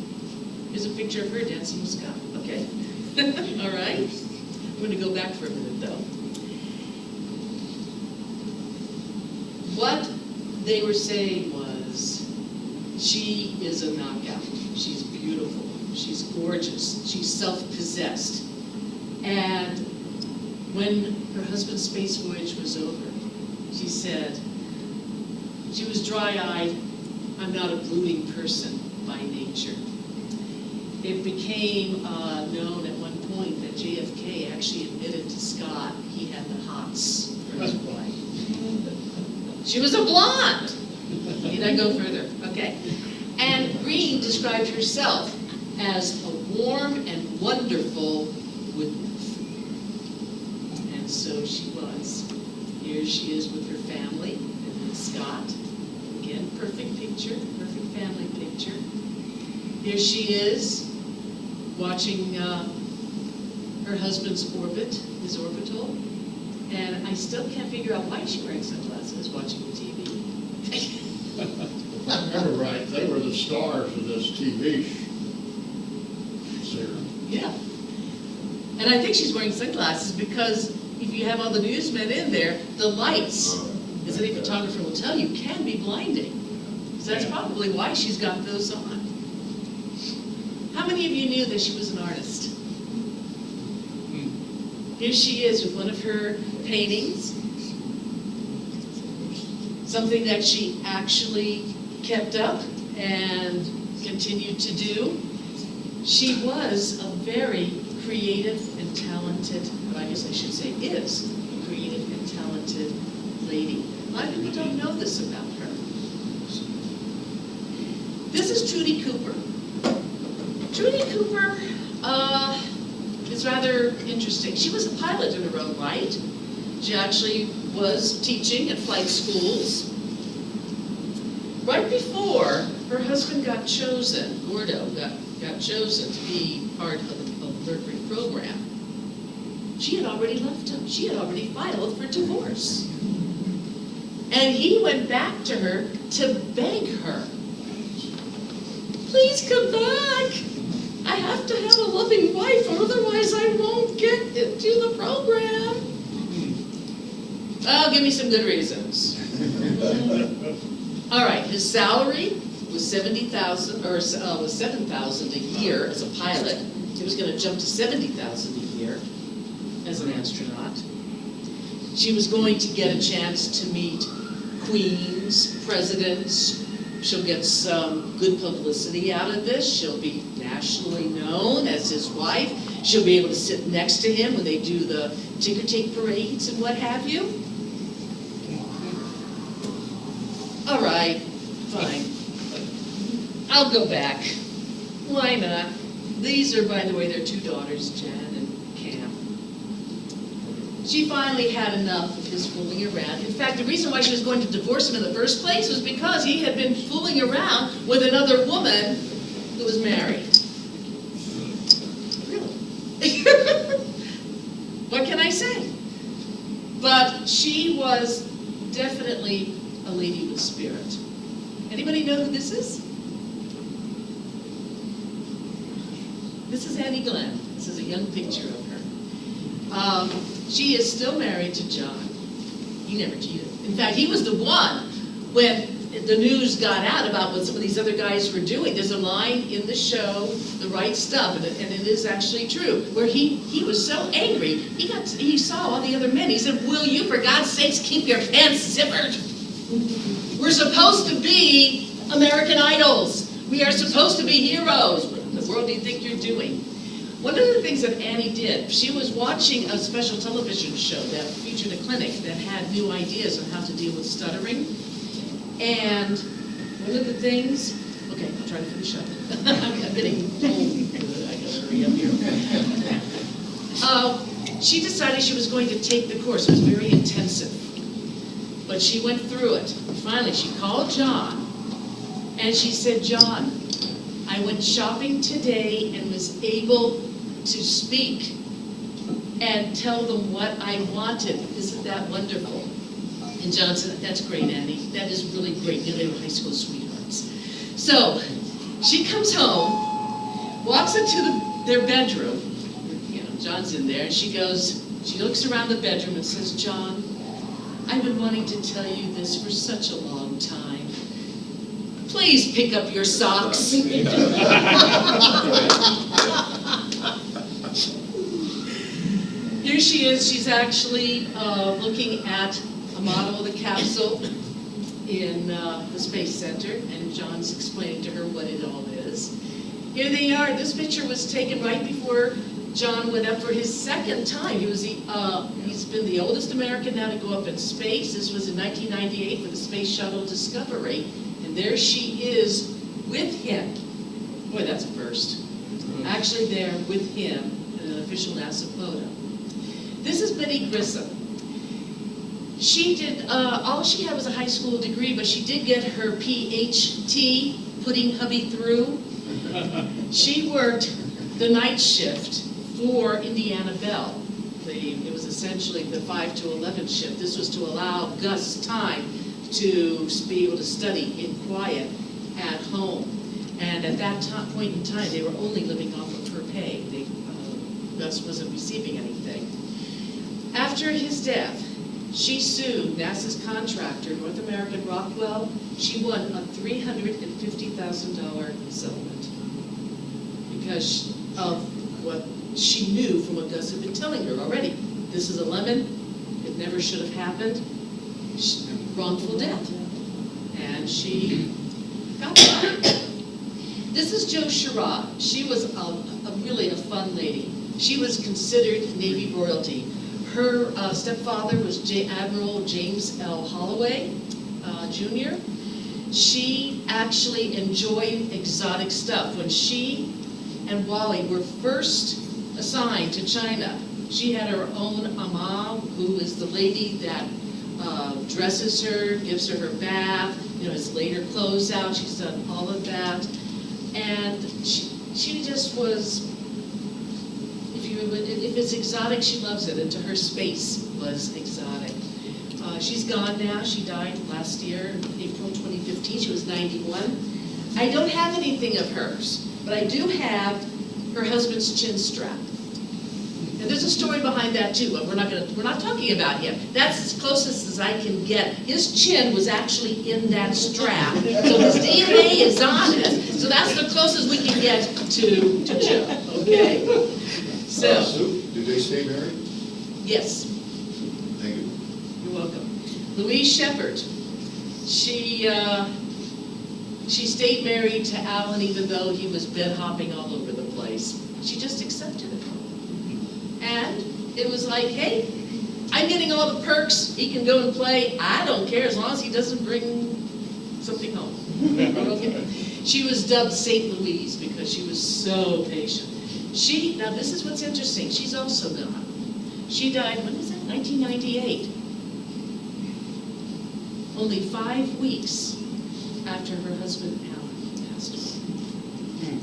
Here's a picture of her dancing with Scott. Okay. All right. I'm going to go back for a minute, though. What they were saying was, she is a knockout. She's beautiful. She's gorgeous. She's self-possessed. And when her husband's space voyage was over, she said, she was dry-eyed, I'm not a brooding person by nature. It became known at one point that JFK actually admitted to Scott he had the hots for his wife. She was a blonde. Need I go further? Okay. And Green described herself as a warm and wonderful woodnymph. And so she was. Here she is with her family and with Scott. Again, perfect picture, perfect family picture. Here she is watching her husband's orbit, his orbital. And I still can't figure out why she's wearing sunglasses watching the TV. If I remember right, they were the stars of this TV series. Yeah. And I think she's wearing sunglasses because if you have all the newsmen in there, the lights, as any photographer will tell you, can be blinding. So that's probably why she's got those on. How many of you knew that she was an artist? Here she is with one of her paintings, something that she actually kept up and continued to do. She was a very creative and talented, but I guess I should say is a creative and talented lady. A lot of people don't know this about her. This is Trudy Cooper. Trudy Cooper is rather interesting. She was a pilot in her own right. She actually was teaching at flight schools. Right before her husband got chosen, Gordo got chosen to be part of the Mercury program, she had already left him. She had already filed for divorce. And he went back to her to beg her, please come back. I have to have a loving wife, or otherwise I won't get into the program. Oh, give me some good reasons. All right, his salary was $70,000 or was $7,000 a year as a pilot. He was going to jump to $70,000 a year as an astronaut. She was going to get a chance to meet queens, presidents. She'll get some good publicity out of this. She'll be nationally known as his wife. She'll be able to sit next to him when they do the ticker tape parades and what have you. All right, fine. I'll go back. Why not? These are, by the way, their two daughters, Jan and Cam. She finally had enough of his fooling around. In fact, the reason why she was going to divorce him in the first place was because he had been fooling around with another woman who was married. Really? What can I say? But she was definitely a lady with spirit. Anybody know who this is? This is Annie Glenn. This is a young picture of her. She is still married to John. He never cheated. In fact, he was the one when the news got out about what some of these other guys were doing. There's a line in the show, The Right Stuff, and it is actually true, where he was so angry, he saw all the other men. He said, will you, for God's sakes, keep your pants zippered? We're supposed to be American Idols. We are supposed to be heroes. What in the world do you think you're doing? One of the things that Annie did, she was watching a special television show that featured a clinic that had new ideas on how to deal with stuttering. And one of the things, okay, I'll try to finish up. I'm getting old. I gotta hurry up here. She decided she was going to take the course. It was very intensive. But she went through it. Finally, she called John, and she said, John, I went shopping today and was able to speak and tell them what I wanted. Isn't that wonderful? And John said, that's great, Annie. That is really great. You know, they were high school sweethearts. So she comes home, walks into their bedroom. You know, John's in there, and she looks around the bedroom and says, John, I've been wanting to tell you this for such a long time. Please pick up your socks. Here she is. She's actually looking at a model of the capsule in the Space Center, and John's explaining to her what it all is. Here they are. This picture was taken right before John went up for his second time. He's been the oldest American now to go up in space. This was in 1998 for the Space Shuttle Discovery. And there she is with him. Boy, that's a first. Actually there with him in an official NASA photo. This is Betty Grissom. She did, all she had was a high school degree, but she did get her PhD, putting hubby through. She worked the night shift for Indiana Bell. It was essentially the 5 to 11 shift. This was to allow Gus time to be able to study in quiet at home. And at that point in time, they were only living off of her pay. Gus wasn't receiving anything. After his death, she sued NASA's contractor, North American Rockwell. She won a $350,000 settlement because of what she knew from what Gus had been telling her already. This is a lemon. It never should have happened. Wrongful death. And she got that. This is Jo Sherrod. She was really a fun lady. She was considered Navy royalty. Her stepfather was Admiral James L. Holloway, Jr. She actually enjoyed exotic stuff. When she and Wally were first assigned to China, she had her own ama, who is the lady that dresses her, gives her bath, has laid her clothes out. She's done all of that. And she just was, if it's exotic, she loves it. And to her, space was exotic. She's gone now. She died last year, April 2015. She was 91. I don't have anything of hers, but I do have her husband's chin strap. And there's a story behind that too, but we're not talking about him. That's as closest as I can get. His chin was actually in that strap, so his DNA is on it. So that's the closest we can get to Joe. Okay. So. Sue, did they stay married? Yes. Thank you. You're welcome. Louise Shepard. She stayed married to Alan even though he was bed hopping all over the place. She just accepted it. And it was like, hey, I'm getting all the perks. He can go and play. I don't care as long as he doesn't bring something home. Okay. She was dubbed St. Louise because she was so patient. Now this is what's interesting. She's also gone. She died, when was that? 1998. Only 5 weeks after her husband Alan passed away.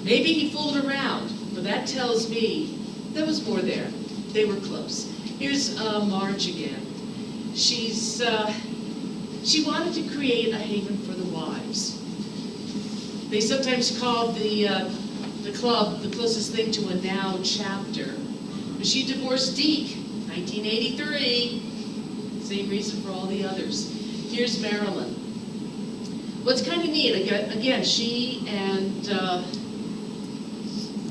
Maybe he fooled around, but that tells me there was more there. They were close. Here's Marge again. She wanted to create a haven for the wives. They sometimes called the club the closest thing to a now chapter. But she divorced Deke, 1983. Same reason for all the others. Here's Marilyn. What's kind of neat, again, she and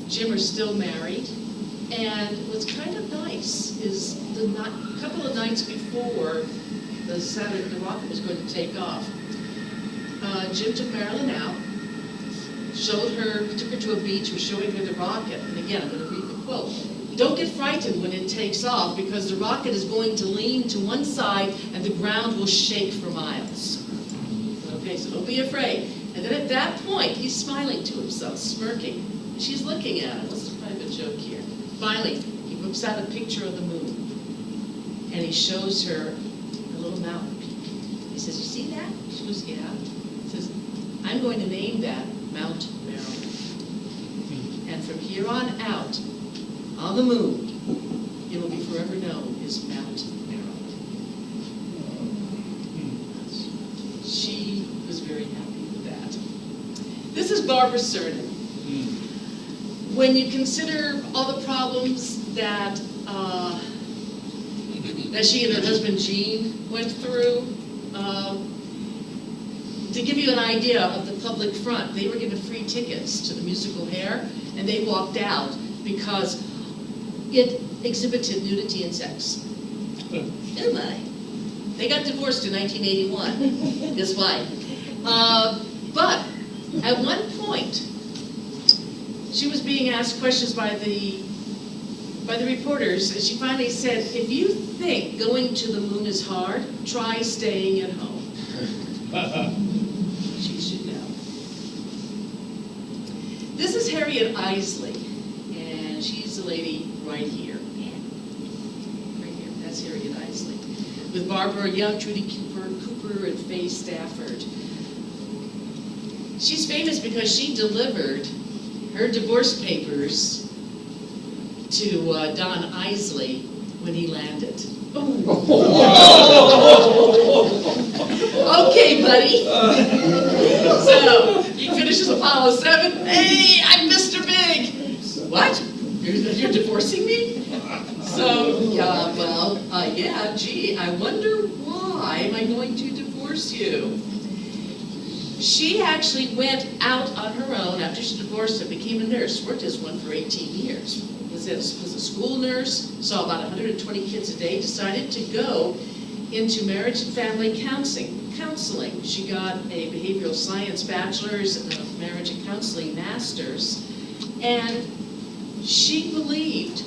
Jim are still married. And what's kind of nice is a couple of nights before the rocket was going to take off, Jim took Marilyn out, took her to a beach, was showing her the rocket. And again, I'm going to read the quote. Don't get frightened when it takes off because the rocket is going to lean to one side and the ground will shake for miles. Okay, so don't be afraid. And then at that point, he's smiling to himself, smirking. She's looking at him. What's the private joke here? Finally, he whips out a picture of the moon, and he shows her a little mountain peak. He says, you see that? She goes, yeah. He says, I'm going to name that Mount Marilyn. And from here on out, on the moon, it will be forever known as Mount Marilyn. She was very happy with that. This is Barbara Cernan. When you consider all the problems that she and her husband Gene went through, to give you an idea of the public front, they were given free tickets to the musical Hair, and they walked out because it exhibited nudity and sex. Anyway, they got divorced in 1981. Guess why? But at one point, she was being asked questions by the reporters, and she finally said, if you think going to the moon is hard, try staying at home. She should know. This is Harriet Isley, and she's the lady right here. Right here, that's Harriet Isley. With Barbara Young, Trudy Cooper, and Faye Stafford. She's famous because she delivered her divorce papers to Don Isley when he landed. Okay, buddy. So he finishes Apollo 7. Hey, I'm Mr. Big. What? You're divorcing me? So yeah, well, yeah. Gee, I wonder why am I going to divorce you? She actually went out on her own after she divorced and became a nurse. Worked as one for 18 years. Was a school nurse, saw about 120 kids a day, decided to go into marriage and family counseling. She got a behavioral science bachelor's and a marriage and counseling master's, and she believed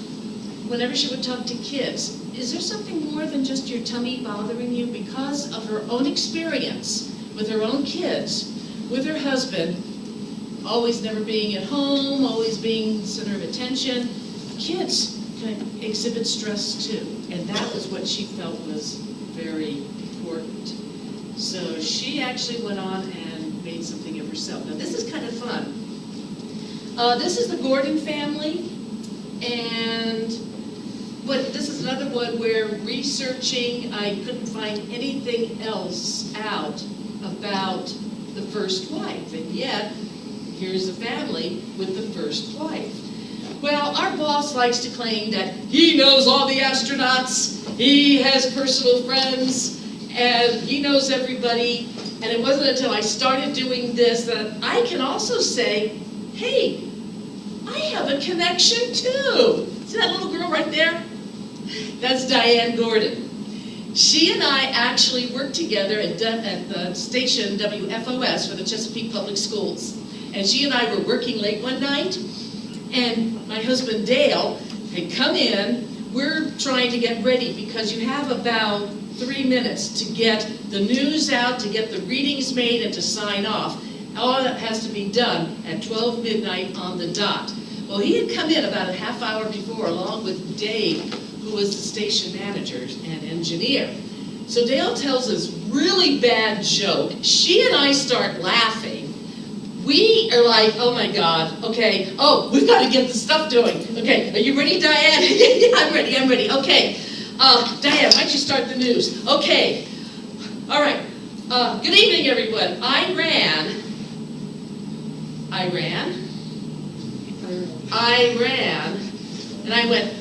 whenever she would talk to kids, is there something more than just your tummy bothering you? Because of her own experience with her own kids, with her husband, always never being at home, always being the center of attention, kids can exhibit stress too. And that was what she felt was very important. So she actually went on and made something of herself. Now this is kind of fun. This is the Gordon family, and this is another one where researching, I couldn't find anything else out about the first wife, and yet here's a family with the first wife. Well, our boss likes to claim that he knows all the astronauts, he has personal friends, and he knows everybody, and it wasn't until I started doing this that I can also say, hey, I have a connection too. See that little girl right there? That's Diane Gordon. She and I actually worked together at the station WFOS for the Chesapeake Public Schools. And she and I were working late one night, and my husband Dale had come in. We're trying to get ready because you have about 3 minutes to get the news out, to get the readings made, and to sign off. All that has to be done at 12 midnight on the dot. Well, he had come in about a half hour before, along with Dave, who was the station manager and engineer. So Dale tells this really bad joke. She and I start laughing. We are like, oh my God, okay, oh, we've got to get the stuff doing. Okay, are you ready, Diane? Yeah, I'm ready. Okay, Diane, why don't you start the news? Okay, all right. Good evening, everyone. Iran, and I went,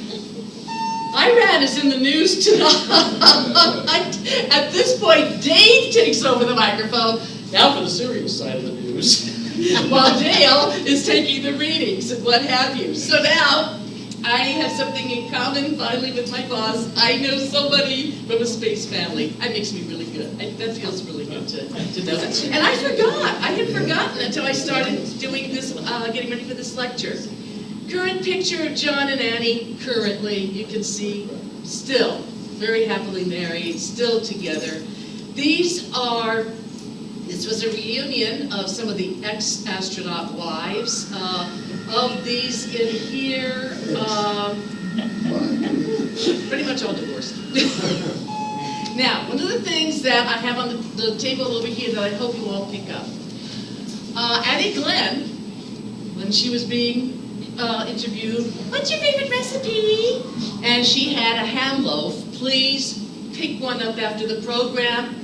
Iran is in the news tonight. At this point, Dave takes over the microphone. Now for the serious side of the news. While Dale is taking the readings and what have you. So now, I have something in common finally with my boss. I know somebody from a space family. That makes me really good. That feels really good to know that. And I forgot. I had forgotten until I started doing this, getting ready for this lecture. Current picture of John and Annie, currently, you can see, still very happily married, still together. This was a reunion of some of the ex-astronaut wives. Of these in here, pretty much all divorced. Now, one of the things that I have on the table over here that I hope you all pick up. Addie Glenn, when she was being interviewed, what's your favorite recipe? And she had a ham loaf. Please pick one up after the program.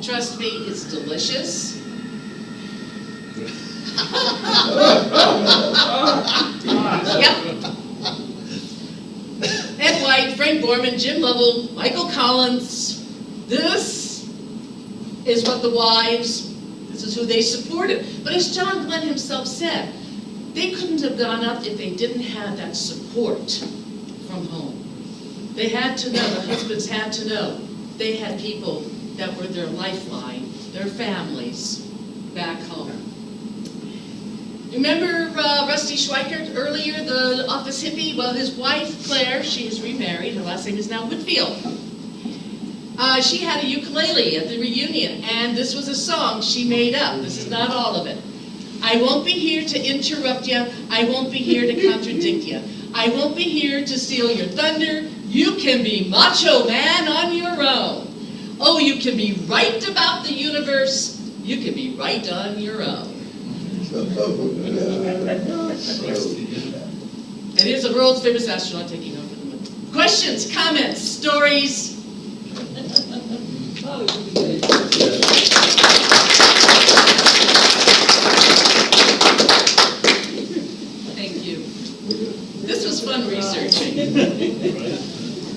Trust me, it's delicious. Yep. Ed White, Frank Borman, Jim Lovell, Michael Collins. This is what the wives, this is who they supported. But as John Glenn himself said, they couldn't have gone up if they didn't have that support from home. They had to know, the husbands had to know, they had people that were their lifeline, their families back home. Remember Rusty Schweikert earlier, the office hippie? Well, his wife, Claire, she is remarried. Her last name is now Whitfield. She had a ukulele at the reunion, and this was a song she made up. This is not all of it. I won't be here to interrupt you. I won't be here to contradict you. I won't be here to steal your thunder. You can be macho man on your own. Oh, you can be right about the universe. You can be right on your own. And here's the world's famous astronaut taking over the moon. Questions, comments, stories? Thank you. This was fun researching.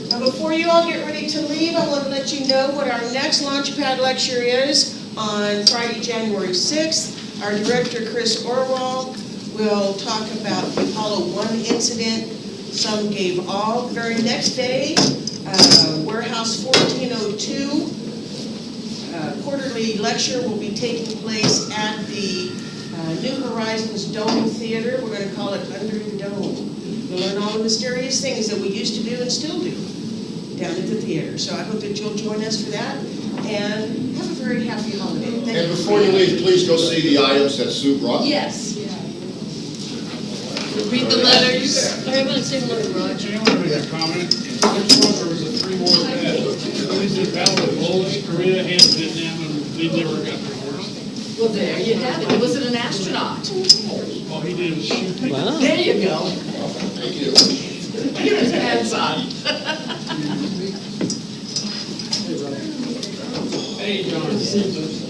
Now, before you all get ready to leave, I want to let you know what our next Launchpad lecture is on Friday, January 6th. Our director, Chris Orwell, will talk about the Apollo 1 incident. Some gave all. The very next day, Warehouse 1402, quarterly lecture will be taking place at the New Horizons Dome Theater, we're gonna call it Under the Dome. We'll learn all the mysterious things that we used to do and still do down at the theater. So I hope that you'll join us for that, and have a very happy holiday. Thank And you. before you leave, please go see the items that Sue brought. Yes. Read the letters. Everyone say hello to Roger. Actually, I want to make a comment. There's one, there was a 3-war pet. They said Battle of Bulge, Korea, and Vietnam, and they never got divorced. Well, there you have it. It wasn't an astronaut. All he did was shoot people. There you go. Thank you. Get his pants on. Hey, John.